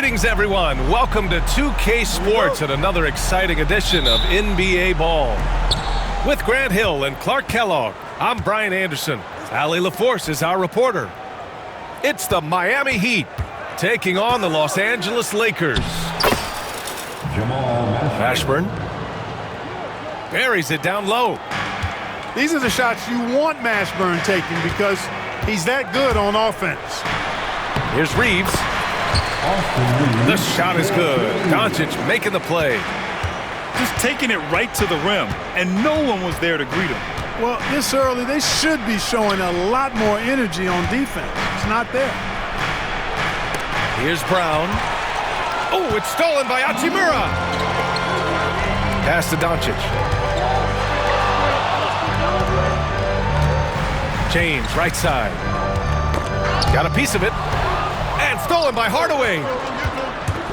Greetings, everyone. Welcome to 2K Sports and another exciting edition of NBA Ball. With Grant Hill and Clark Kellogg, I'm Brian Anderson. Allie LaForce is our reporter. It's the Miami Heat taking on the Los Angeles Lakers. Mashburn buries it down low. These are the shots you want Mashburn taking because he's that good on offense. Here's Reeves. The shot is good. Doncic making the play. Just taking it right to the rim, and no one was there to greet him. Well, this early, they should be showing a lot more energy on defense. It's not there. Here's Brown. Oh, it's stolen by Hachimura. Pass to Doncic. James, right side. Got a piece of it. And stolen by Hardaway.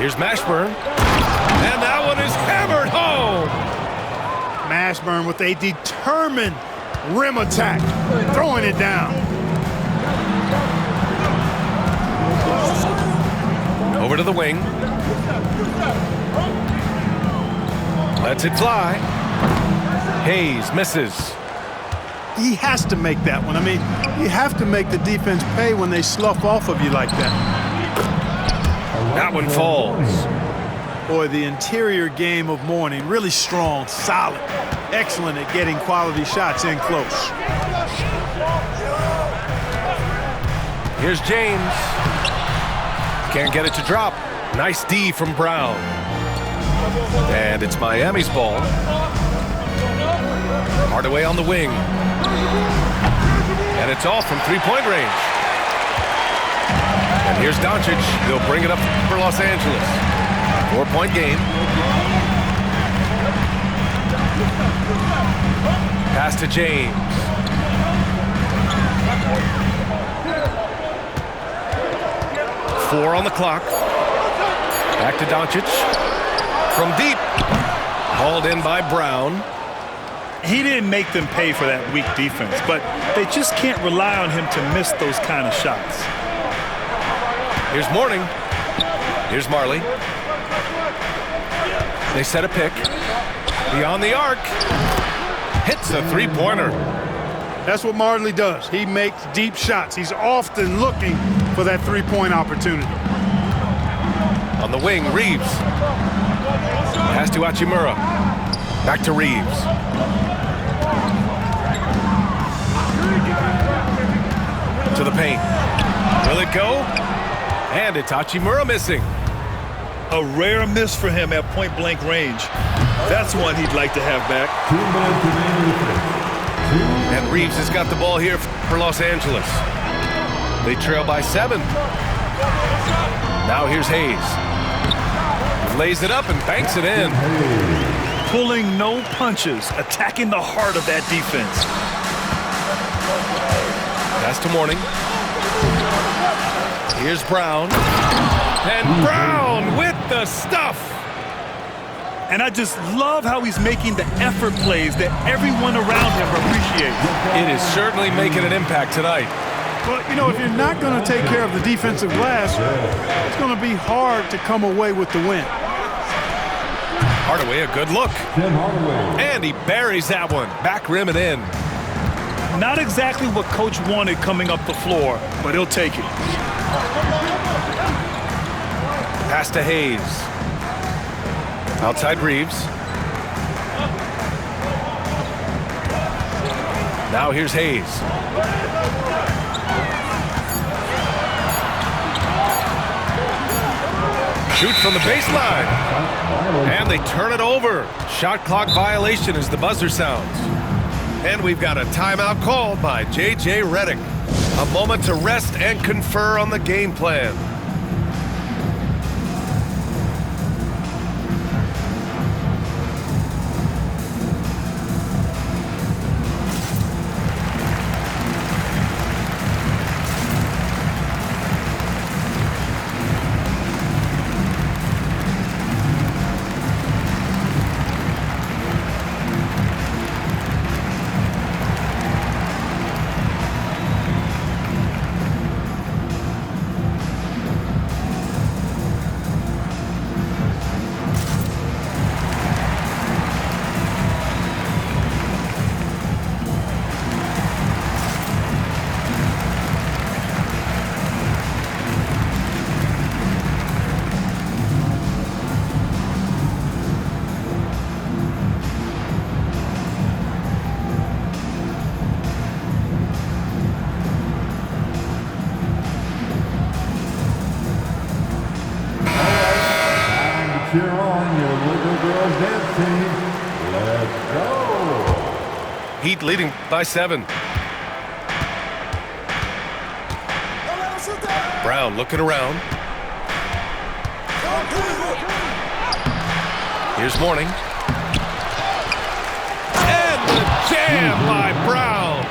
Here's Mashburn. And that one is hammered home. Mashburn with a determined rim attack. Throwing it down. Over to the wing. Lets it fly. Hayes misses. He has to make that one. I mean, you have to make the defense pay when they slough off of you like that. That one falls. Boy, the interior game of Mourning, really strong, solid, excellent at getting quality shots in close. Here's James. Can't get it to drop. Nice D from Brown. And it's Miami's ball. Hardaway on the wing. And it's off from three-point range. And here's Doncic. He'll bring it up for Los Angeles. 4-point game. Pass to James. Four on the clock. Back to Doncic. From deep. Hauled in by Brown. He didn't make them pay for that weak defense, but they just can't rely on him to miss those kind of shots. Here's Mourning. Here's Marley. They set a pick. Beyond the arc. Hits a three-pointer. That's what Marley does. He makes deep shots. He's often looking for that three-point opportunity. On the wing, Reeves. Pass to Hachimura. Back to Reeves. To the paint. Will it go? And it's Hachimura missing. A rare miss for him at point-blank range. That's one he'd like to have back. And Reeves has got the ball here for Los Angeles. They trail by 7. Now here's Hayes. Lays it up and banks it in. Pulling no punches, attacking the heart of that defense. Pass to Mourning. Here's Brown. And Brown with the stuff. And I just love how he's making the effort plays that everyone around him appreciates. It is certainly making an impact tonight. Well, you know, if you're not going to take care of the defensive glass, it's going to be hard to come away with the win. Hardaway, a good look. And he buries that one. Back rim and in. Not exactly what Coach wanted coming up the floor, but he'll take it. Pass to Hayes. Outside Reeves. Now here's Hayes. Shoots from the baseline. And they turn it over. Shot clock violation as the buzzer sounds. And we've got a timeout called by J.J. Redick. A moment to rest and confer on the game plan. Heat leading by 7. Brown looking around. Here's Mourning. And the jam by Brown.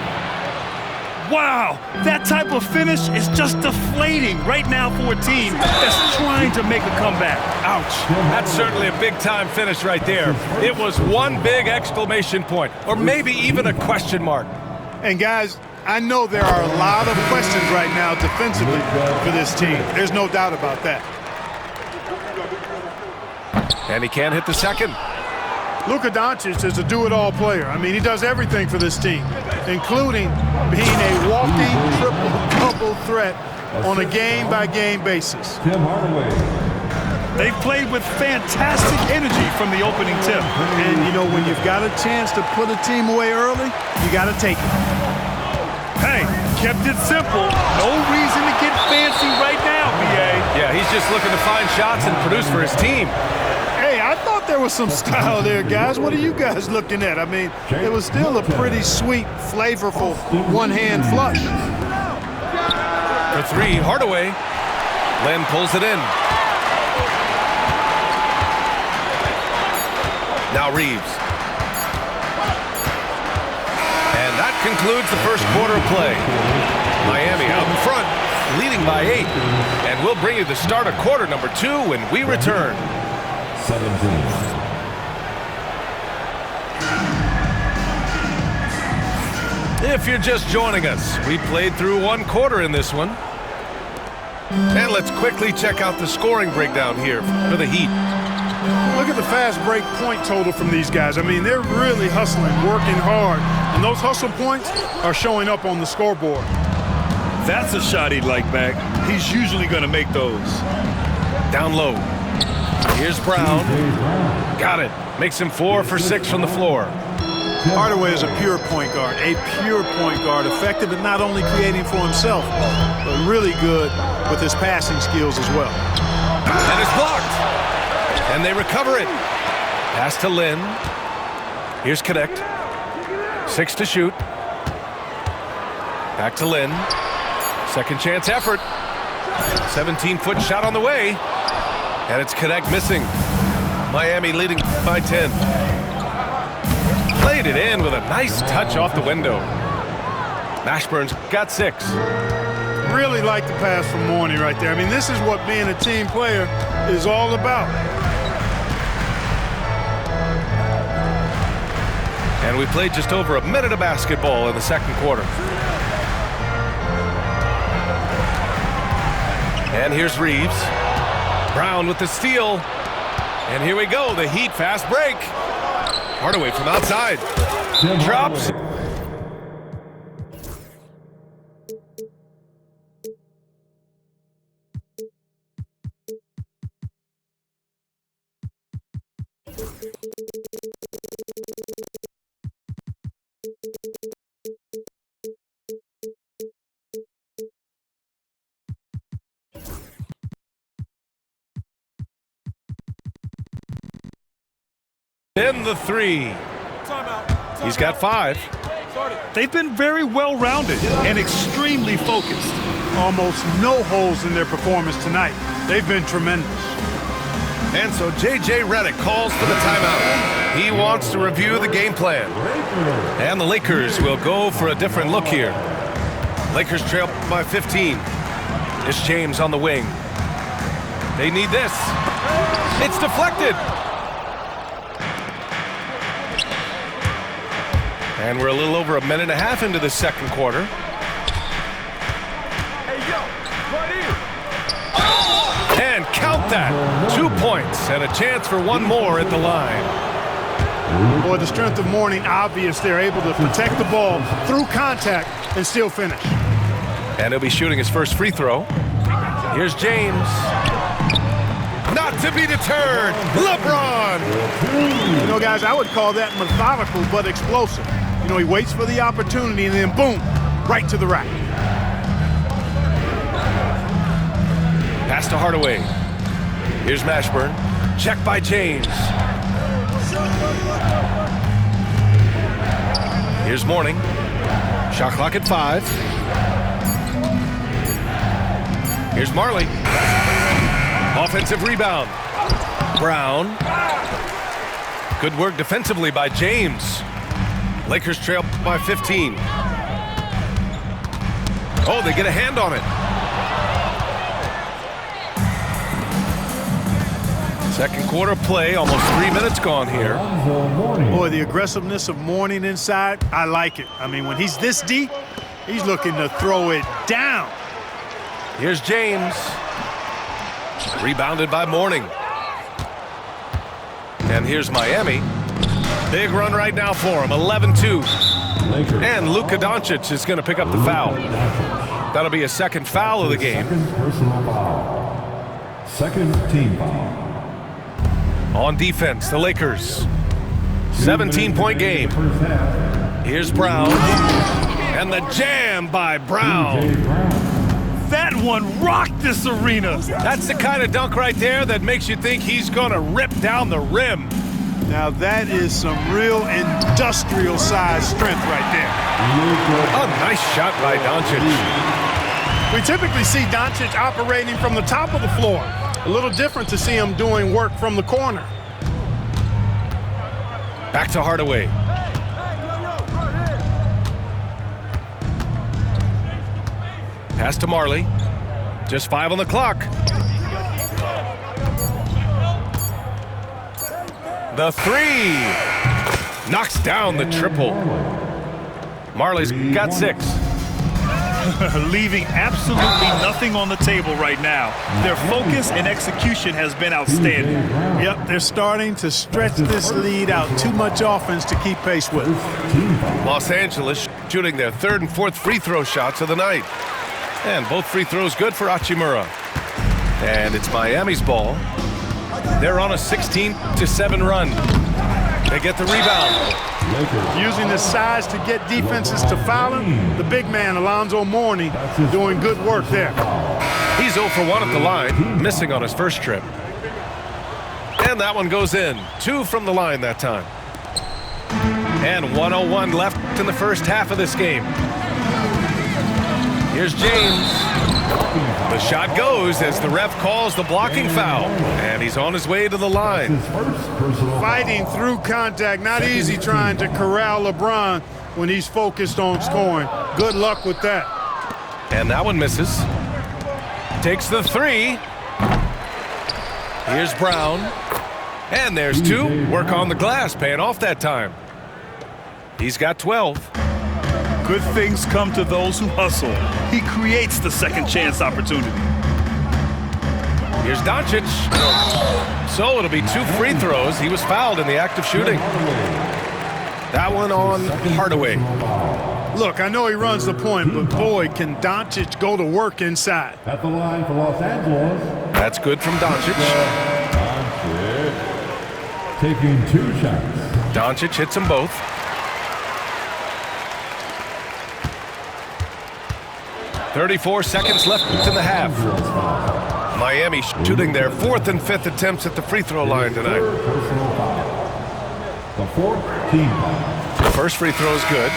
Wow, that type of finish is just deflating right now for a team that's trying to make a comeback. Ouch. That's certainly a big-time finish right there. It was one big exclamation point, or maybe even a question mark. And guys, I know there are a lot of questions right now defensively for this team. There's no doubt about that. And he can't hit the second. Luka Doncic is a do-it-all player. I mean, he does everything for this team, including being a walking triple-double threat on a game-by-game basis. Tim Hardaway. They've played with fantastic energy from the opening tip. And, you know, when you've got a chance to put a team away early, you got to take it. Hey, kept it simple. No reason to get fancy right now, B.A. Yeah, he's just looking to find shots and produce for his team. Hey, I thought there was some style there, guys. What are you guys looking at? I mean, it was still a pretty sweet, flavorful one-hand flush. For 3, Hardaway. Len pulls it in. Now Reeves. And that concludes the first quarter of play. Miami out in front, leading by 8. And we'll bring you the start of quarter number 2 when we return. 17. If you're just joining us, we played through 1 quarter in this one. And let's quickly check out the scoring breakdown here for the Heat. Look at the fast break point total from these guys. I mean, they're really hustling, working hard, and those hustle points are showing up on the scoreboard. That's a shot he'd like back. He's usually going to make those. Down low. Here's Brown. Got it. Makes him 4 for 6 from the floor. Hardaway is a pure point guard, effective at not only creating for himself, but really good with his passing skills as well. And it's blocked. And they recover it. Pass to Lynn. Here's Connect. 6 to shoot. Back to Lynn. Second chance effort. 17-foot shot on the way. And it's Connect missing. Miami leading by 10. Played it in with a nice touch off the window. Mashburn's got 6. Really like the pass from Mourning right there. I mean, this is what being a team player is all about. And we played just over a minute of basketball in the second quarter. And here's Reeves. Brown with the steal. And here we go, the Heat fast break. Hardaway from outside. Drops. In the 3. He's got 5. They've been very well-rounded and extremely focused. Almost no holes in their performance tonight. They've been tremendous. And so J.J. Redick calls for the timeout. He wants to review the game plan. And the Lakers will go for a different look here. Lakers trail by 15. It's James on the wing. They need this. It's deflected. And we're a little over a minute and a half into the second quarter. And count that. 2 points and a chance for one more at the line. Boy, the strength of Mourning obvious. They're able to protect the ball through contact and still finish. And he'll be shooting his first free throw. Here's James. Not to be deterred. LeBron. You know, guys, I would call that methodical but explosive. You know, he waits for the opportunity and then boom, right to the rack. Pass to Hardaway. Here's Mashburn. Check by James. Here's Mourning. Shot clock at 5. Here's Marley. Offensive rebound. Brown. Good work defensively by James. Lakers trail by 15. Oh, they get a hand on it. Second quarter play, almost 3 minutes gone here. Boy, the aggressiveness of Mourning inside, I like it. I mean, when he's this deep, he's looking to throw it down. Here's James. Rebounded by Mourning. And here's Miami. Big run right now for him, 11-2. And Luka Doncic is going to pick up the foul. That'll be a second foul of the game. Second personal foul. Second team foul. On defense, the Lakers. 17-point game. Here's Brown. And the jam by Brown. That one rocked this arena. That's the kind of dunk right there that makes you think he's going to rip down the rim. Now that is some real industrial size strength right there. A nice shot by Doncic. We typically see Doncic operating from the top of the floor. A little different to see him doing work from the corner. Back to Hardaway. Pass to Marley. Just 5 on the clock. The 3. Knocks down the triple. Marley's got 6. Leaving absolutely nothing on the table right now. Their focus and execution has been outstanding. Yep, they're starting to stretch this lead out. Too much offense to keep pace with. Los Angeles shooting their 3rd and 4th free throw shots of the night. And both free throws good for Hachimura. And it's Miami's ball. They're on a 16-7 run. They get the rebound. Using his size to get defenses to foul him. The big man, Alonzo Mourning, doing good work there. He's 0 for 1 at the line, missing on his first trip. And that one goes in. 2 from the line that time. And 1:01 left in the first half of this game. Here's James. The shot goes as the ref calls the blocking foul. And he's on his way to the line. Fighting through contact. Not easy trying to corral LeBron when he's focused on scoring. Good luck with that. And that one misses. Takes the 3. Here's Brown. And there's 2. Work on the glass, paying off that time. He's got 12. Good things come to those who hustle. He creates the second chance opportunity. Here's Doncic. So it'll be 2 free throws. He was fouled in the act of shooting. That one on Hardaway. Look, I know he runs the point, but boy, can Doncic go to work inside. At the line for Los Angeles. That's good from Doncic. Taking 2 shots. Doncic hits them both. 34 seconds left in the half. Miami shooting their 4th and 5th attempts at the free throw line tonight. The 4th team foul. The first free throw is good.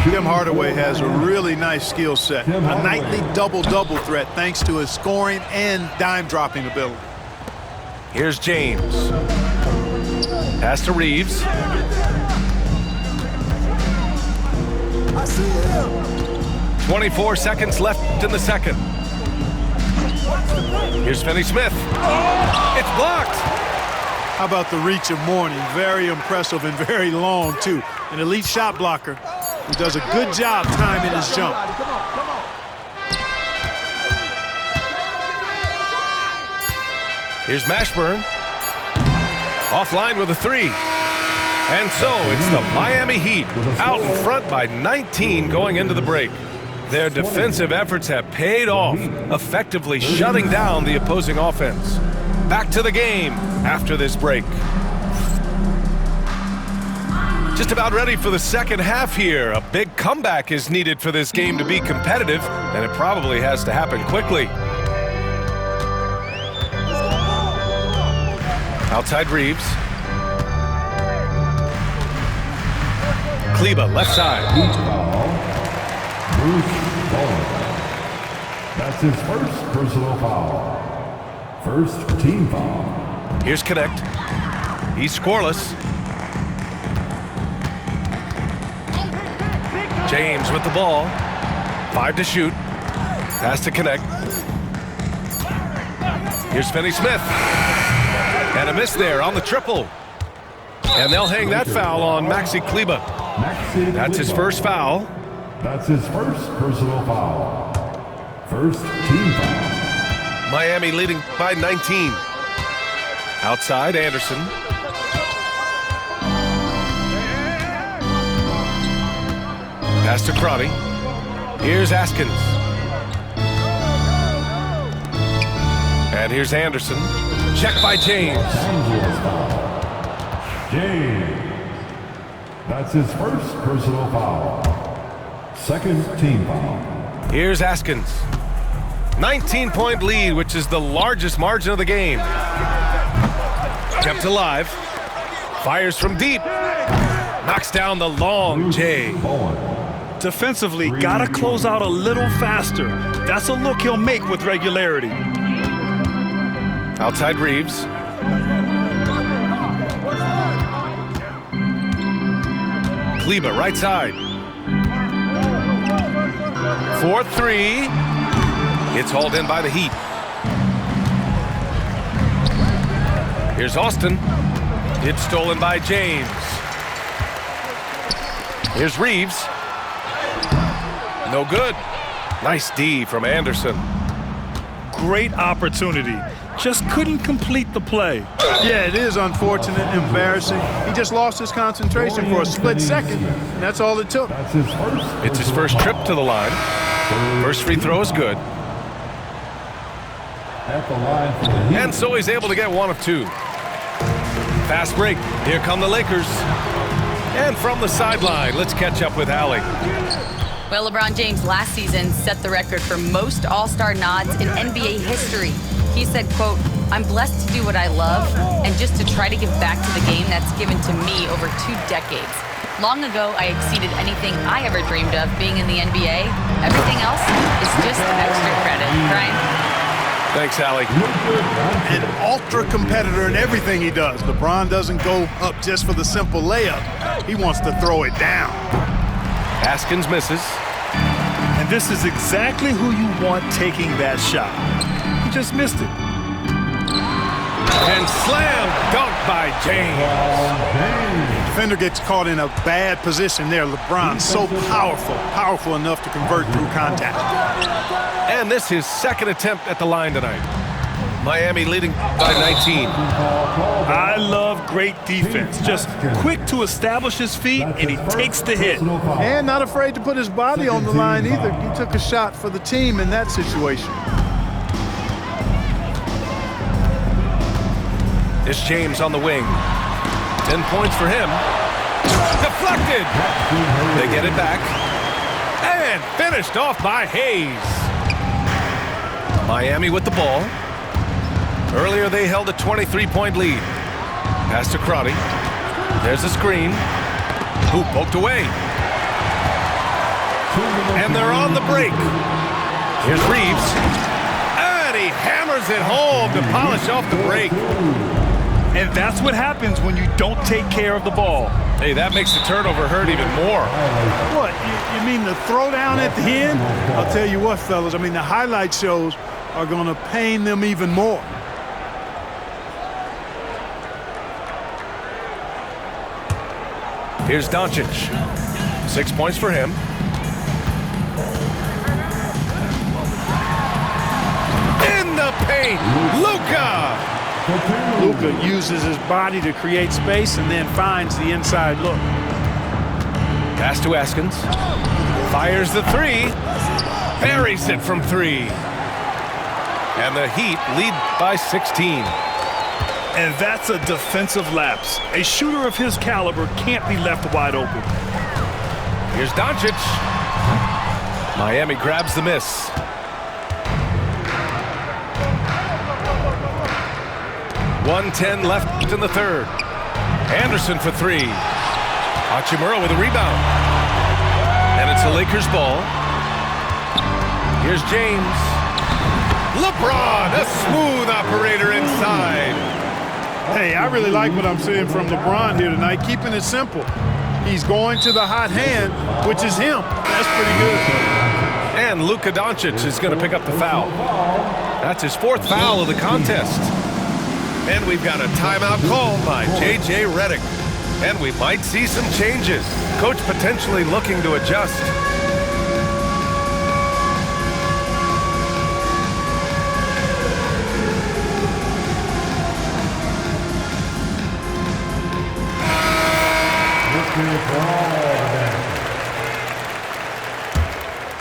Tim Hardaway has a really nice skill set. A nightly double-double threat thanks to his scoring and dime-dropping ability. Here's James. Pass to Reeves. I see him. 24 seconds left in the second. Here's Finney-Smith. It's blocked. How about the reach of Mourning? Very impressive and very long, too. An elite shot blocker who does a good job timing his jump. Here's Mashburn. Offline with a 3. And so it's the Miami Heat out in front by 19 going into the break. Their defensive efforts have paid off, effectively shutting down the opposing offense. Back to the game after this break. Just about ready for the second half here. A big comeback is needed for this game to be competitive, and it probably has to happen quickly. Outside Reeves. Kleber, left side. Team foul. Bruce Bowen. That's his first personal foul. First team foul. Here's Connect. He's scoreless. James with the ball. 5 to shoot. Pass to Connect. Here's Finney-Smith. And a miss there on the triple. And they'll hang that foul on Maxi Kleber. That's his first foul. That's his first personal foul. First team foul. Miami leading by 19. Outside, Anderson. Pass to Crotty. Here's Askins. And here's Anderson. Check by James. James. That's his first personal foul. Second team foul. Here's Askins. 19-point lead, which is the largest margin of the game. Kept alive. Fires from deep. Knocks down the long J. Defensively, gotta close out a little faster. That's a look he'll make with regularity. Outside Reeves. Kleber, right side. 4-3. It's hauled in by the Heat. Here's Austin. It's stolen by James. Here's Reeves. No good. Nice D from Anderson. Great opportunity. Just couldn't complete the play. Yeah, it is unfortunate, embarrassing. He just lost his concentration for a split second, and that's all it took. That's his first. It's his first trip to the line. First free throw is good. At the line for the Heat. And so he's able to get 1 of 2. Fast break. Here come the Lakers. And from the sideline, let's catch up with Allie. Well, LeBron James last season set the record for most All-Star nods in NBA history. He said, quote, "I'm blessed to do what I love and just to try to give back to the game that's given to me over 2 decades. Long ago, I exceeded anything I ever dreamed of being in the NBA. Everything else is just extra credit." Brian? Thanks, Allie. An ultra competitor in everything he does. LeBron doesn't go up just for the simple layup. He wants to throw it down. Askins misses. And this is exactly who you want taking that shot. He just missed it. And slam dunk by James. Defender gets caught in a bad position there. LeBron so powerful enough to convert through contact. And this is his second attempt at the line tonight. Miami leading by 19. I love great defense. Just quick to establish his feet, and he takes the hit. And not afraid to put his body on the line either. He took a shot for the team in that situation. It's James on the wing. 10 points for him. Deflected. They get it back. And finished off by Hayes. Miami with the ball. Earlier they held a 23-point lead. Pass to Crotty. There's the screen. Hoop poked away. And they're on the break. Here's Reeves. And he hammers it home to polish off the break. And that's what happens when you don't take care of the ball. Hey, that makes the turnover hurt even more. What, you mean the throwdown at the end? I'll tell you what, fellas, I mean, the highlight shows are going to pain them even more. Here's Doncic. 6 points for him. In the paint, Luka! Luka uses his body to create space and then finds the inside look. Pass to Askins. Fires the 3. Buries it from 3. And the Heat lead by 16. And that's a defensive lapse. A shooter of his caliber can't be left wide open. Here's Doncic. Miami grabs the miss. .110 left in the third. Anderson for 3. Hachimura with a rebound. And it's a Lakers ball. Here's James. LeBron, a smooth operator inside. Hey, I really like what I'm seeing from LeBron here tonight, keeping it simple. He's going to the hot hand, which is him. That's pretty good. And Luka Doncic is going to pick up the foul. That's his 4th foul of the contest. And we've got a timeout called by J.J. Redick. And we might see some changes. Coach potentially looking to adjust.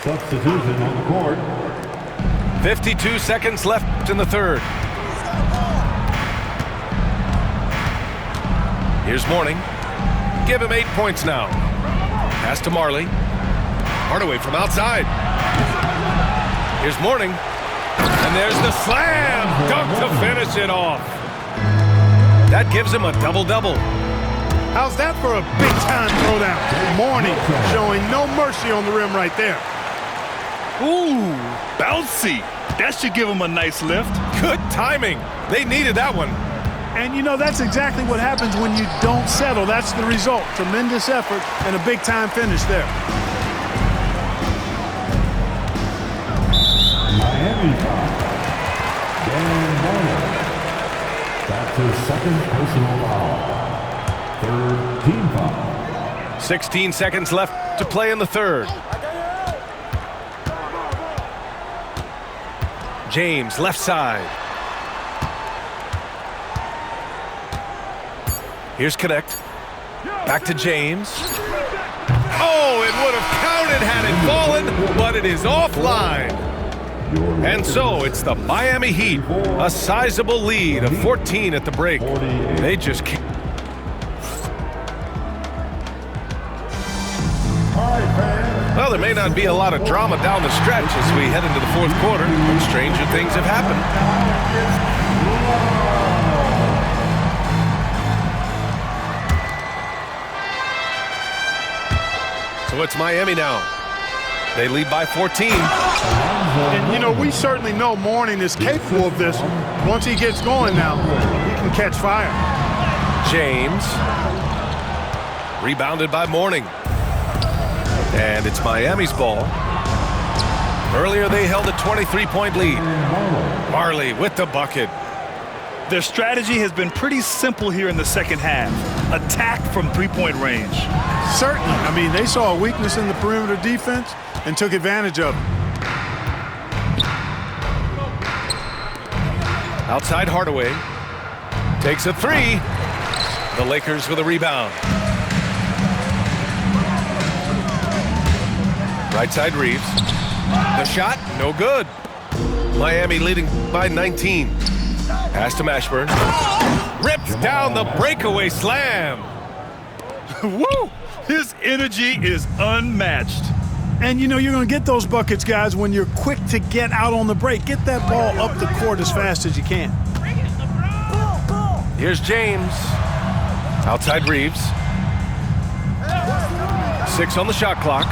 Substitution on the court. 52 seconds left in the third. Here's Mourning. Give him 8 points now. Pass to Marley. Hardaway from outside. Here's Mourning. And there's the slam dunk to finish it off. That gives him a double-double. How's that for a big-time throwdown? Mourning showing no mercy on the rim right there. Ooh, bouncy. That should give him a nice lift. Good timing. They needed that one. And, you know, that's exactly what happens when you don't settle. That's the result. Tremendous effort and a big-time finish there. Miami foul. Dan Moore. That's his 2nd personal foul. 3rd team foul. 16 seconds left to play in the third. James, left side. Here's Connect. Back to James. Oh, it would have counted had it fallen, but it is offline. And so it's the Miami Heat, a sizable lead of 14 at the break. They just can't. Well, there may not be a lot of drama down the stretch as we head into the 4th quarter, but stranger things have happened. So it's Miami now. They lead by 14. And, you know, we certainly know Mourning is capable of this. Once he gets going now, he can catch fire. James. Rebounded by Mourning. And it's Miami's ball. Earlier they held a 23-point lead. Marley with the bucket. Their strategy has been pretty simple here in the second half. Attack from 3-point range. Certainly. I mean, they saw a weakness in the perimeter defense and took advantage of it. Outside Hardaway. Takes a 3. The Lakers with a rebound. Right side Reeves. The shot, no good. Miami leading by 19. Pass to Mashburn. Rips down the breakaway slam. Woo! His energy is unmatched. And, you know, you're going to get those buckets, guys, when you're quick to get out on the break. Get that ball up the court as fast as you can. Here's James. Outside Reeves. 6 on the shot clock.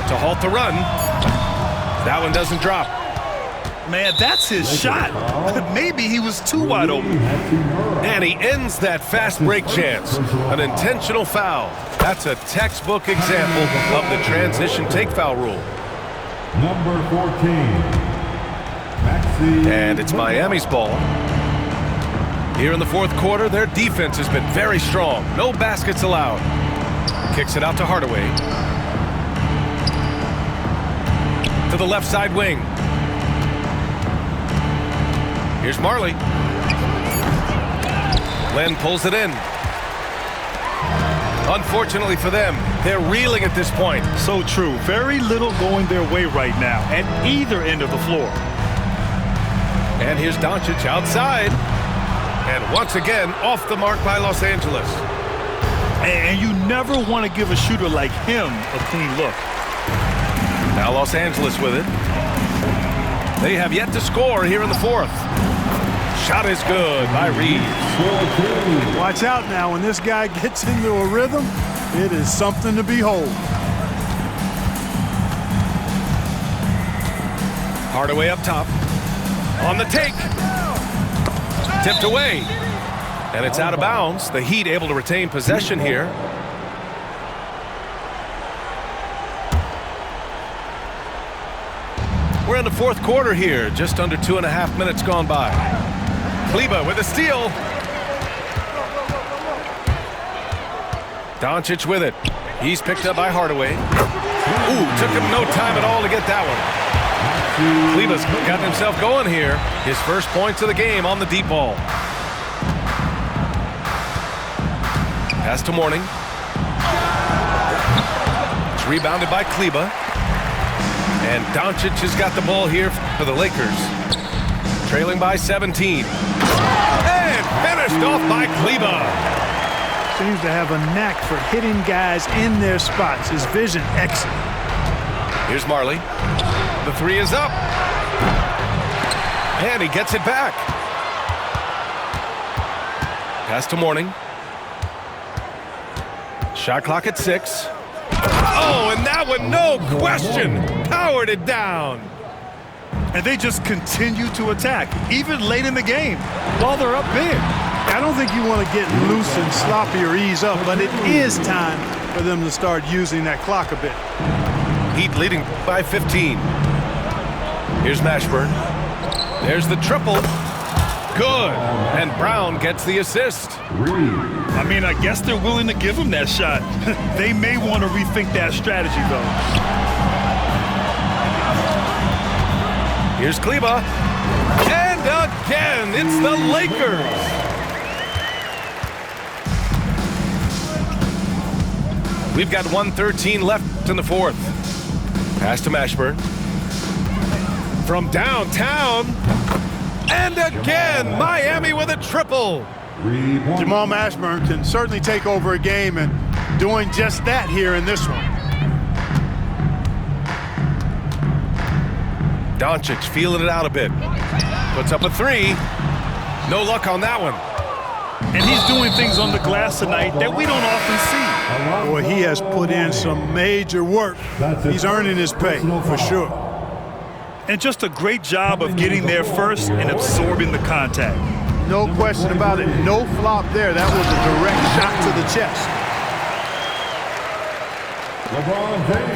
To halt the run. That one doesn't drop. Man, that's his shot. Maybe he was too wide open. And he ends that fast break chance. An intentional foul. That's a textbook example of the transition take foul rule. Number 14. Maxi. And it's Miami's ball. Here in the 4th quarter, their defense has been very strong. No baskets allowed. Kicks it out to Hardaway. To the left side wing. Here's Marley. Len pulls it in. Unfortunately for them, they're reeling at this point. So true. Very little going their way right now at either end of the floor. And here's Doncic outside. And once again, off the mark by Los Angeles. And you never want to give a shooter like him a clean look. Now Los Angeles with it. They have yet to score here in the 4th. Shot is good by Reeves. Watch out now. When this guy gets into a rhythm, It is something to behold. Hardaway up top. On the take. Tipped away. And it's out of bounds. The Heat able to retain possession here. We're in the fourth quarter here. Just under 2.5 minutes gone by. Kleber with a steal. Doncic with it. He's picked up by Hardaway. Ooh, took him no time at all to get that one. Kleber's gotten himself going here. His first points of the game on the deep ball. Pass to Mourning. It's rebounded by Kleber. And Doncic has got the ball here for the Lakers. Trailing by 17. And finished off by Kleber. Seems to have a knack for hitting guys in their spots. His vision excellent. Here's Marley. The three is up. And he gets it back. Pass to Mourning. Shot clock at 6. Oh, and that one, no question, powered it down. And they just continue to attack, even late in the game, while they're up big. I don't think you want to get loose and sloppy or ease up, but it is time for them to start using that clock a bit. Heat leading by 15. Here's Mashburn. There's the triple. Good. And Brown gets the assist. I mean, I guess they're willing to give him that shot. They may want to rethink that strategy, though. Here's Kleber. And again, it's the Lakers. We've got 1:13 left in the fourth. Pass to Mashburn. From downtown. And again, Miami with a triple. Jamal Mashburn can certainly take over a game, and doing just that here in this one. Doncic feeling it out a bit. Puts up a three. No luck on that one. And he's doing things on the glass tonight that we don't often see. Boy, he has put in some major work. He's earning his pay, for sure. And just a great job of getting there first and absorbing the contact. No question about it. No flop there. That was a direct shot to the chest.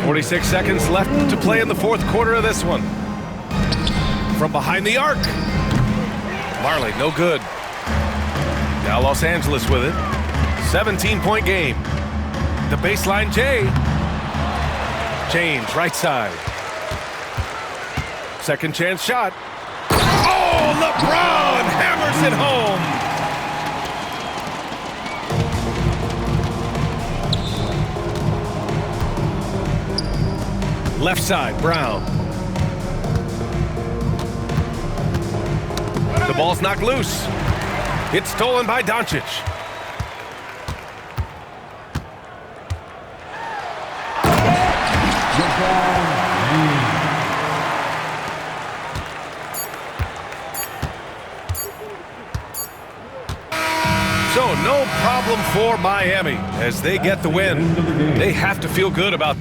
46 seconds left to play in the fourth quarter of this one. From behind the arc. Marley, no good. Now Los Angeles with it. 17-point game. The baseline J. James, right side. Second chance shot. Oh, LeBron hammers it home. Left side, Brown. The ball's knocked loose. It's stolen by Doncic. So no problem for Miami as they get the win. They have to feel good about